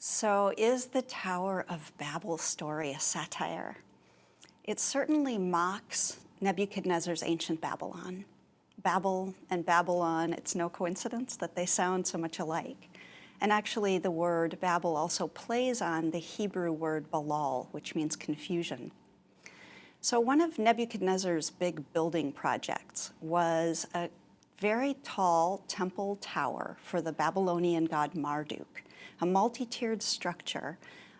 So is the Tower of Babel story a satire? It certainly mocks Nebuchadnezzar's ancient Babylon. Babel and Babylon, it's no coincidence that they sound so much alike. And actually the word Babel also plays on the Hebrew word balal, which means confusion. So one of Nebuchadnezzar's big building projects was a very tall temple tower for the Babylonian god Marduk, a multi-tiered structure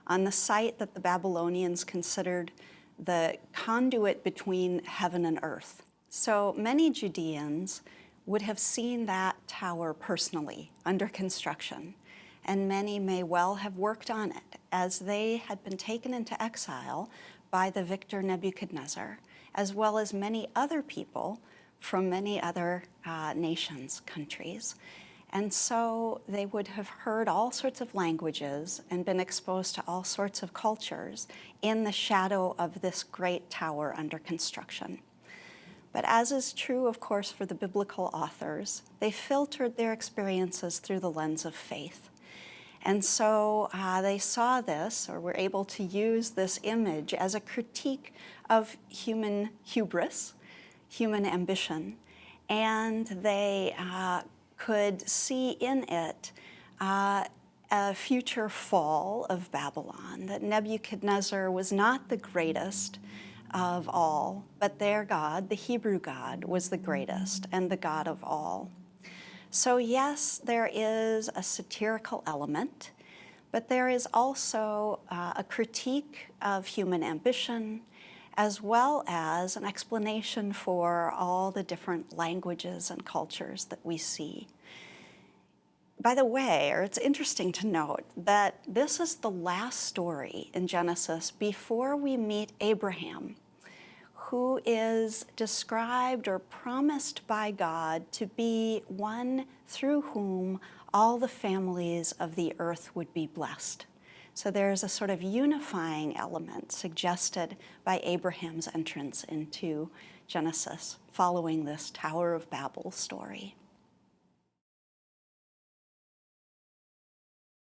on the site that the Babylonians considered the conduit between heaven and earth. So many Judeans would have seen that tower personally under construction, and many may well have worked on it as they had been taken into exile by the victor Nebuchadnezzar, as well as many other people from many other nations, countries. And so they would have heard all sorts of languages and been exposed to all sorts of cultures in the shadow of this great tower under construction. But as is true, of course, for the biblical authors, they filtered their experiences through the lens of faith. And so they saw this, or were able to use this image as a critique of human hubris, human ambition, and they could see in it a future fall of Babylon, that Nebuchadnezzar was not the greatest of all, but their God, the Hebrew God, was the greatest and the God of all. So yes, there is a satirical element, but there is also a critique of human ambition, as well as an explanation for all the different languages and cultures that we see. By the way, it's interesting to note that this is the last story in Genesis before we meet Abraham, who is described or promised by God to be one through whom all the families of the earth would be blessed. So there's a sort of unifying element suggested by Abraham's entrance into Genesis following this Tower of Babel story.